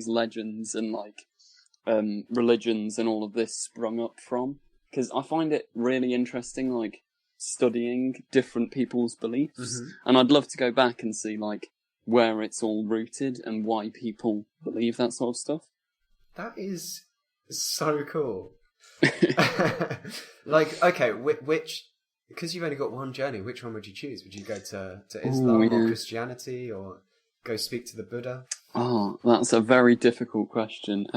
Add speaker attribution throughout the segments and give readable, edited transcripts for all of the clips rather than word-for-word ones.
Speaker 1: legends and like religions and all of this sprung up from, because I find it really interesting, like studying different people's beliefs, and I'd love to go back and see like where it's all rooted and why people believe that sort of stuff.
Speaker 2: That is so cool. Like, okay, which, because you've only got one journey, which one would you choose? Would you go to Islam or Christianity, or go speak to the Buddha?
Speaker 1: Oh, that's a very difficult question.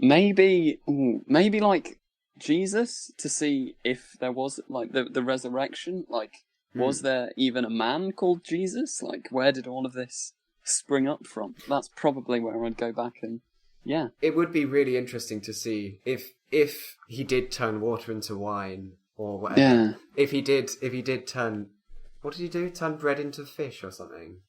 Speaker 1: Maybe like Jesus, to see if there was like the resurrection. Like, was there even a man called Jesus? Like, where did all of this spring up from? That's probably where I'd go back and yeah.
Speaker 2: It would be really interesting to see if he did turn water into wine or whatever.
Speaker 1: Yeah.
Speaker 2: If he did turn, what did he do? Turn bread into fish or something?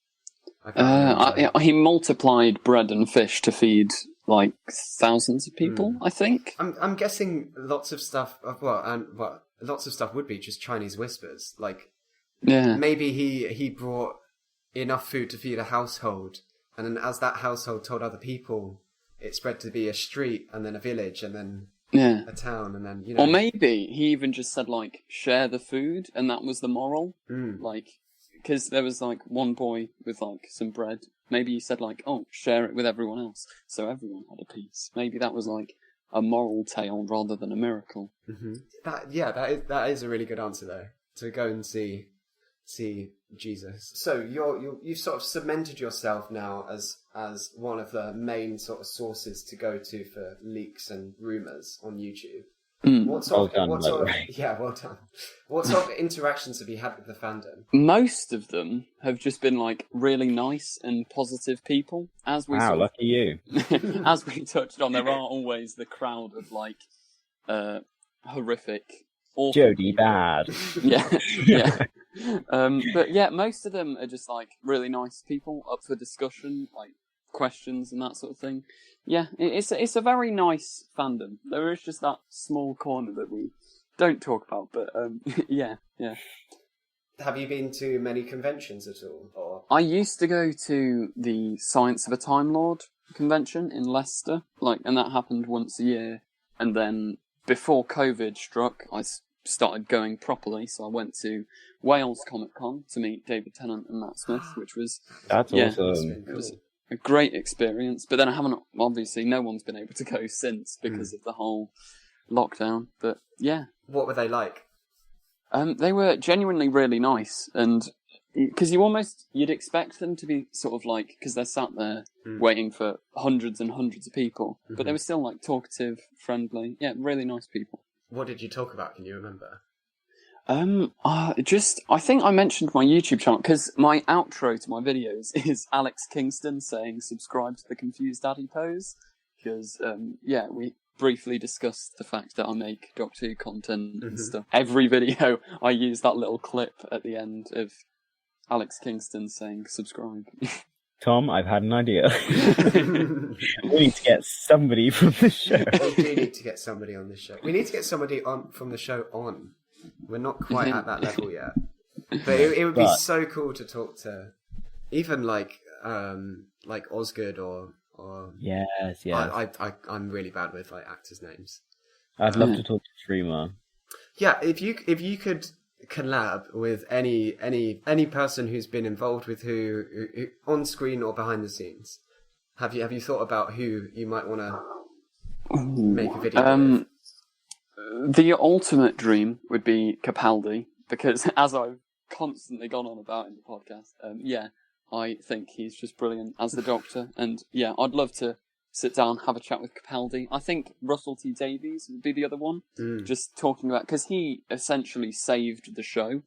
Speaker 1: He multiplied bread and fish to feed like thousands of people. I think.
Speaker 2: I'm guessing lots of stuff. Lots of stuff would be just Chinese whispers. Like, maybe he brought enough food to feed a household, and then as that household told other people, it spread to be a street, and then a village, and then a town, and then
Speaker 1: Or maybe he even just said like share the food, and that was the moral. Like. Because there was, like, one boy with, like, some bread. Maybe he said, like, oh, share it with everyone else. So everyone had a piece. Maybe that was, like, a moral tale rather than a miracle.
Speaker 2: That is a really good answer, though. To go and see Jesus. So you've sort of cemented yourself now as one of the main sort of sources to go to for leaks and rumours on YouTube. Well done. What sort of interactions have you had with the fandom?
Speaker 1: Most of them have just been like really nice and positive people.
Speaker 3: Lucky you.
Speaker 1: As we touched on, there are always the crowd of like horrific, awful
Speaker 3: Jodie bad.
Speaker 1: Yeah. But yeah, most of them are just like really nice people, up for discussion, like questions and that sort of thing. Yeah, it's a very nice fandom. There is just that small corner that we don't talk about, but yeah.
Speaker 2: Have you been to many conventions at all? Or?
Speaker 1: I used to go to the Science of a Time Lord convention in Leicester, and that happened once a year. And then before COVID struck, I started going properly, so I went to Wales Comic Con to meet David Tennant and Matt Smith, which was
Speaker 3: awesome.
Speaker 1: It was a great experience, but then I haven't, obviously no one's been able to go since because of the whole lockdown, but yeah.
Speaker 2: What were they like?
Speaker 1: They were genuinely really nice, and because you'd expect them to be sort of like, because they're sat there waiting for hundreds and hundreds of people, but they were still like talkative, friendly, really nice people.
Speaker 2: What did you talk about? Can you remember?
Speaker 1: I think I mentioned my YouTube channel, because my outro to my videos is Alex Kingston saying subscribe to TheConfusedAdipose, because, we briefly discussed the fact that I make Doctor Who content and stuff. Every video, I use that little clip at the end of Alex Kingston saying subscribe.
Speaker 3: Tom, I've had an idea. We need to get somebody from the show.
Speaker 2: We do need to get somebody on this show. We need to get somebody from the show on. We're not quite at that level yet. But it would be so cool to talk to even like Osgood or
Speaker 3: Yes.
Speaker 2: I'm really bad with like actors' names.
Speaker 3: I'd love to talk to Freema.
Speaker 2: Yeah, if you could collab with any person who's been involved with who on screen or behind the scenes, have you thought about who you might want to make a video with?
Speaker 1: The ultimate dream would be Capaldi, because as I've constantly gone on about in the podcast, I think he's just brilliant as the Doctor, and I'd love to sit down, have a chat with Capaldi. I think Russell T Davies would be the other one, just talking about, because he essentially saved the show,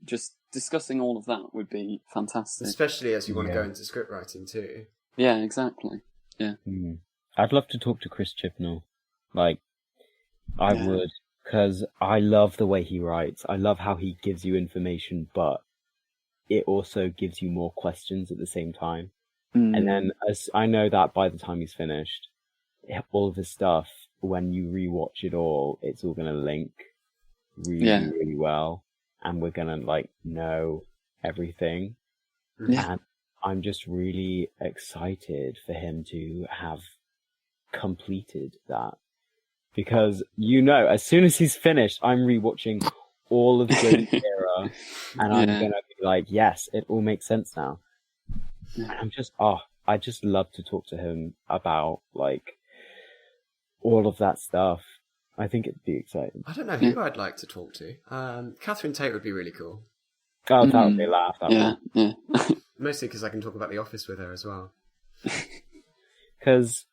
Speaker 1: just discussing all of that would be fantastic.
Speaker 2: Especially as you want to go into script writing too.
Speaker 1: Yeah, exactly. Yeah.
Speaker 3: I'd love to talk to Chris Chibnall. I would, because I love the way he writes. I love how he gives you information, but it also gives you more questions at the same time. And then, as I know that by the time he's finished, all of his stuff, when you rewatch it all, it's all going to link really well, and we're going to know everything. And I'm just really excited for him to have completed that. Because, as soon as he's finished, I'm rewatching all of Joe's era, and I'm going to be like, yes, it all makes sense now. And I'm just, I just love to talk to him about, like, all of that stuff. I think it'd be exciting.
Speaker 2: I don't know who I'd like to talk to. Catherine Tate would be really cool.
Speaker 3: Oh, that would be a laugh.
Speaker 1: Yeah.
Speaker 2: Mostly because I can talk about The Office with her as well.
Speaker 3: Because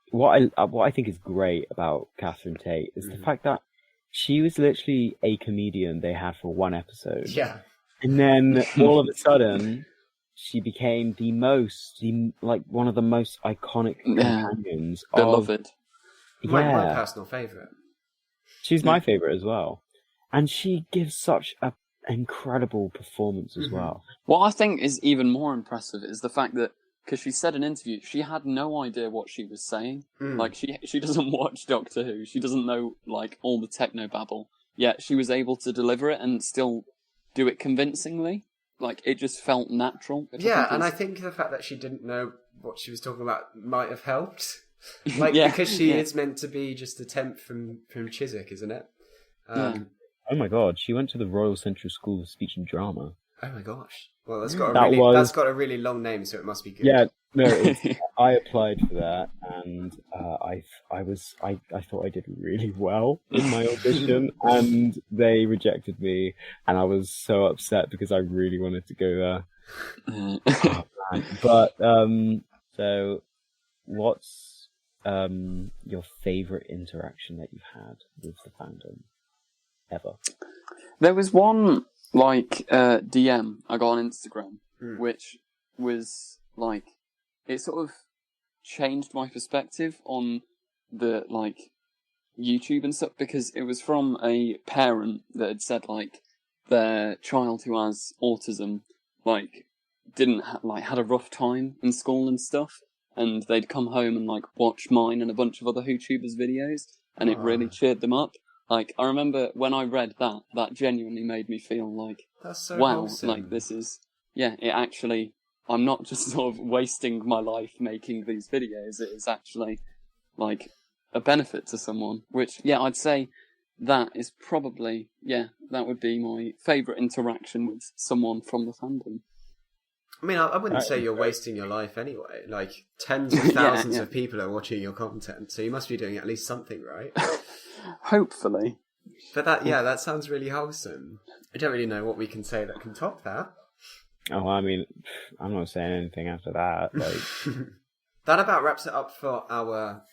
Speaker 3: what I think is great about Catherine Tate is the fact that she was literally a comedian they had for one episode.
Speaker 2: Yeah.
Speaker 3: And then all of a sudden, she became one of the most iconic companions.
Speaker 1: Beloved.
Speaker 2: My personal favourite.
Speaker 3: She's my favourite as well. And she gives such an incredible performance as well.
Speaker 1: What I think is even more impressive is the fact that, because she said in an interview, she had no idea what she was saying. Like, she doesn't watch Doctor Who. She doesn't know, like, all the technobabble. Yet she was able to deliver it and still do it convincingly. Like, it just felt natural.
Speaker 2: I think the fact that she didn't know what she was talking about might have helped. Like, because she is meant to be just a temp from Chiswick, isn't it?
Speaker 3: Oh my god, she went to the Royal Central School of Speech and Drama.
Speaker 2: Oh my gosh. Well, that's got a really long name, so it must be good.
Speaker 3: Yeah, no, I applied for that, and I thought I did really well in my audition, and they rejected me, and I was so upset because I really wanted to go there. But so what's your favourite interaction that you've had with the fandom ever?
Speaker 1: There was one, like, DM I got on Instagram, which was, like, it sort of changed my perspective on the, like, YouTube and stuff, because it was from a parent that had said, like, their child who has autism, like, didn't, had a rough time in school and stuff, and they'd come home and, like, watch mine and a bunch of other YouTubers' videos, and it really cheered them up. Like, I remember when I read that genuinely made me feel like,
Speaker 2: that's so
Speaker 1: wow,
Speaker 2: wholesome.
Speaker 1: like, this is, it actually, I'm not just sort of wasting my life making these videos, it is actually, like, a benefit to someone, which, I'd say that is probably, that would be my favourite interaction with someone from the fandom.
Speaker 2: I mean, I wouldn't say you're wasting your life anyway. Like, tens of thousands of people are watching your content, so you must be doing at least something, right?
Speaker 1: Hopefully.
Speaker 2: But that sounds really wholesome. I don't really know what we can say that can top that.
Speaker 3: Oh, I mean, I'm not saying anything after that. Like,
Speaker 2: that about wraps it up for our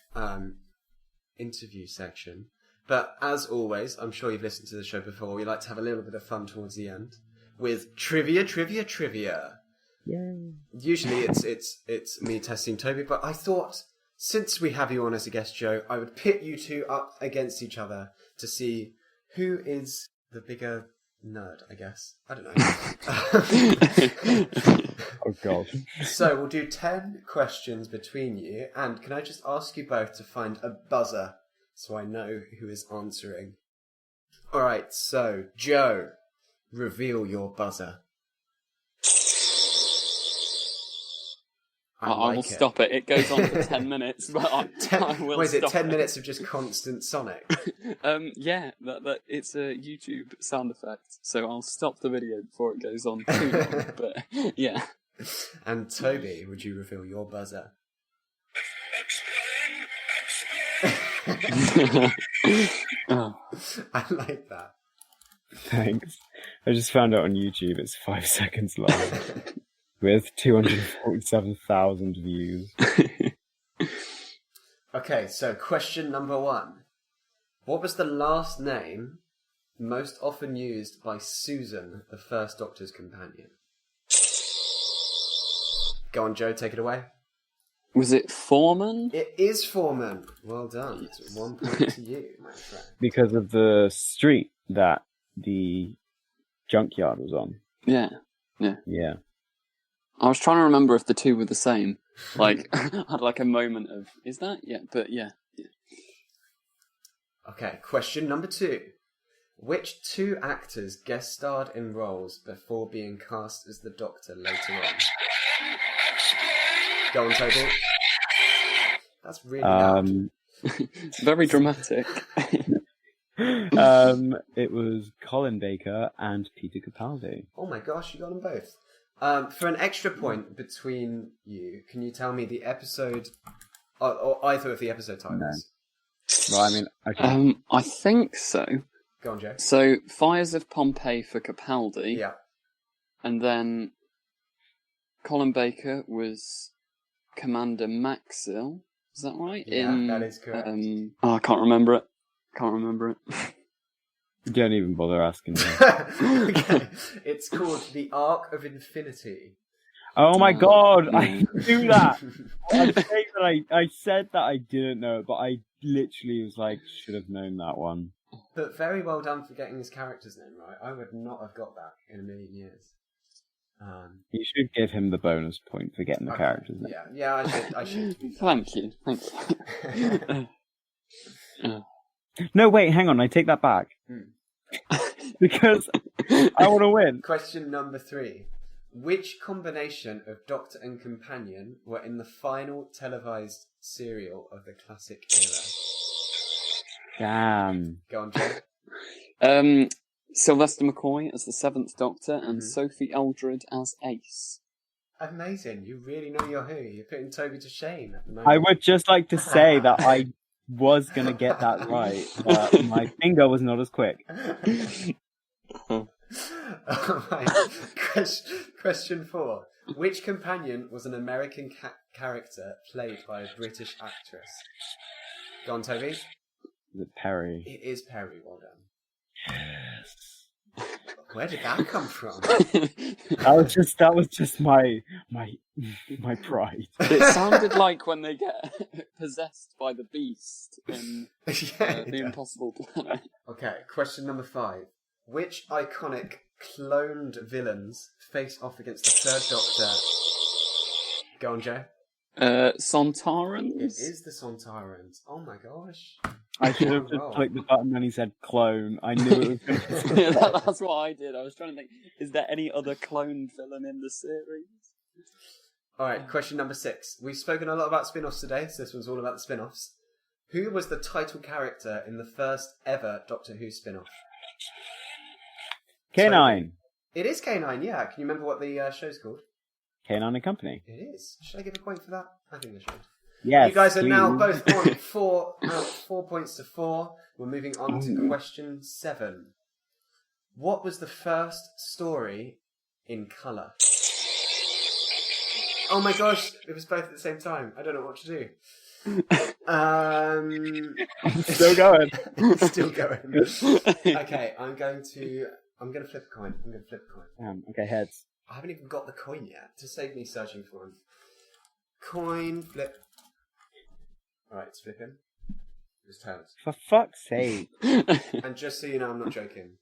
Speaker 2: interview section. But as always, I'm sure you've listened to the show before, we like to have a little bit of fun towards the end with trivia.
Speaker 3: yeah.
Speaker 2: Usually it's me testing Toby, but I thought, since we have you on as a guest, Joe, I would pit you two up against each other to see who is the bigger nerd, I guess. I don't know.
Speaker 3: Oh, God.
Speaker 2: So we'll do 10 questions between you, and can I just ask you both to find a buzzer so I know who is answering? Alright, so, Joe, reveal your buzzer.
Speaker 1: I will stop it. It goes on for 10 minutes, but I will
Speaker 2: Wait, is it
Speaker 1: stop
Speaker 2: 10 minutes of just constant Sonic?
Speaker 1: That it's a YouTube sound effect, so I'll stop the video before it goes on too long, but yeah.
Speaker 2: And Toby, would you reveal your buzzer?
Speaker 1: Oh.
Speaker 2: I like that.
Speaker 3: Thanks. I just found out on YouTube it's 5 seconds long. With 247,000 views.
Speaker 2: Okay, so question number 1. What was the last name most often used by Susan, the First Doctor's companion? Go on, Joe, take it away.
Speaker 1: Was it Foreman?
Speaker 2: It is Foreman. Well done. It's 1 point to you, my friend.
Speaker 3: Because of the street that the junkyard was on.
Speaker 1: Yeah. I was trying to remember if the two were the same. Like, I had like a moment of, is that? Yeah, but yeah.
Speaker 2: Okay, question number 2. Which 2 actors guest starred in roles before being cast as the Doctor later on? Go on, Toby. That's really loud.
Speaker 1: Very dramatic.
Speaker 3: It was Colin Baker and Peter Capaldi.
Speaker 2: Oh my gosh, you got them both. For an extra point between you, can you tell me the episode, or either of the episode titles?
Speaker 3: Well, I mean, okay.
Speaker 1: I think so.
Speaker 2: Go on, Joe.
Speaker 1: So, Fires of Pompeii for Capaldi.
Speaker 2: Yeah.
Speaker 1: And then Colin Baker was Commander Maxil. Is that right?
Speaker 2: Yeah, that is correct.
Speaker 1: I can't remember it.
Speaker 3: Don't even bother asking me.
Speaker 2: Okay. It's called The Arc of Infinity.
Speaker 3: Oh my god, I knew that! I said that I didn't know it, but I literally was like, should have known that one.
Speaker 2: But very well done for getting his character's name right. I would not have got that in a million years.
Speaker 3: You should give him the bonus point for getting the character's name.
Speaker 2: Yeah, I should.
Speaker 1: Thank you.
Speaker 3: No, wait, hang on, I take that back. Because I want to win.
Speaker 2: Question number 3. Which combination of Doctor and Companion were in the final televised serial of the classic era?
Speaker 3: Damn.
Speaker 2: Go on, Joe.
Speaker 1: Sylvester McCoy as the 7th Doctor and Sophie Eldred as Ace.
Speaker 2: Amazing. You really know your who. You're putting Toby to shame at the moment.
Speaker 3: I would just like to say that I was going to get that right, but my finger was not as quick.
Speaker 2: Question 4. Which companion was an American character played by a British actress? Go on, Toby.
Speaker 3: Is it Perry?
Speaker 2: It is Perry. Well done. Yes. Where did that come from?
Speaker 3: That was just my pride.
Speaker 1: It sounded like when they get possessed by the beast in The Impossible Planet.
Speaker 2: Okay, question number 5. Which iconic cloned villains face off against the 3rd Doctor? Go on, Joe.
Speaker 1: Sontarans?
Speaker 2: It is the Sontarans. Oh my gosh.
Speaker 3: I should have just clicked the button when he said clone. I knew it was going to be
Speaker 1: That's what I did. I was trying to think, is there any other cloned villain in the series?
Speaker 2: Alright, question number 6. We've spoken a lot about spin-offs today, so this one's all about the spin-offs. Who was the title character in the first ever Doctor Who spin-off?
Speaker 3: K9.
Speaker 2: It is K9, yeah. Can you remember what the show's called?
Speaker 3: K9 and Company.
Speaker 2: It is. Should I give a point for that? I think I should.
Speaker 3: Yes,
Speaker 2: you guys are
Speaker 3: please.
Speaker 2: now both on 4 points to 4. We're moving on to question 7. What was the first story in colour? Oh my gosh, it was both at the same time. I don't know what to do.
Speaker 3: Still going.
Speaker 2: Still going. Okay, I'm going to flip a coin.
Speaker 3: Okay, heads.
Speaker 2: I haven't even got the coin yet, to save me searching for one. Coin, flip. Alright, it's flipping. It's tails.
Speaker 3: For fuck's sake.
Speaker 2: And just so you know, I'm not joking.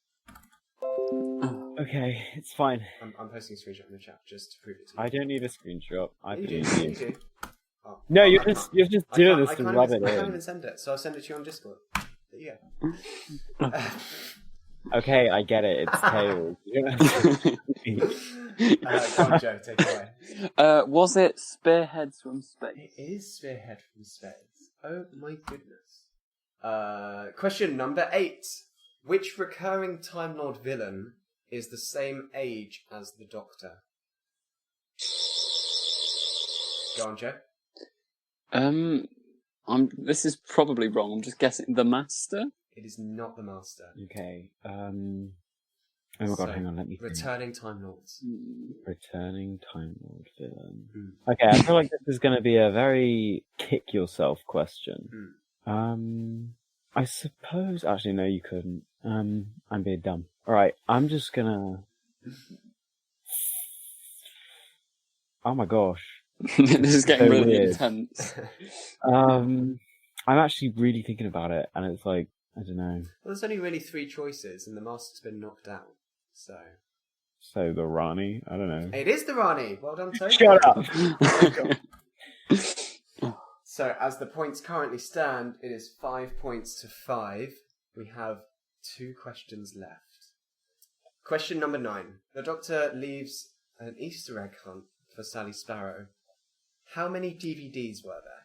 Speaker 3: Okay, it's fine.
Speaker 2: I'm posting a screenshot in the chat just to prove it to you.
Speaker 3: I don't need a screenshot. I
Speaker 2: You
Speaker 3: believe
Speaker 2: do.
Speaker 3: you.
Speaker 2: You do. Oh,
Speaker 3: No,
Speaker 2: well,
Speaker 3: you're just doing this to rub it
Speaker 2: I can't
Speaker 3: in.
Speaker 2: even send it, so I'll send it to you on Discord. There you go.
Speaker 3: Okay, I get it. It's tails. You don't have to-
Speaker 2: Come on, Joe, take it away.
Speaker 1: Was it Spearheads from Space?
Speaker 2: It is Spearhead from Space. Oh my goodness. Question number 8. Which recurring Time Lord villain is the same age as the Doctor? Go on, Joe.
Speaker 1: This is probably wrong. I'm just guessing the Master.
Speaker 2: It is not the Master.
Speaker 3: Okay. Oh my god, hang on, let me think.
Speaker 2: Returning Time Lords.
Speaker 3: Returning Time Lord villain. Okay, I feel like this is going to be a very kick yourself question. I suppose... Actually, no, you couldn't. I'm being dumb. Alright, I'm just gonna... Oh my gosh.
Speaker 1: This is getting
Speaker 3: So
Speaker 1: really
Speaker 3: weird.
Speaker 1: intense.
Speaker 3: I'm actually really thinking about it, and it's like, I don't know.
Speaker 2: Well, there's only really 3 choices, and the Master's been knocked out.
Speaker 3: So the Rani? I don't know.
Speaker 2: It is the Rani. Well done, Toby.
Speaker 3: Shut up!
Speaker 2: So, as the points currently stand, it is 5 points to 5. We have 2 questions left. Question number 9. The Doctor leaves an Easter egg hunt for Sally Sparrow. How many DVDs were there?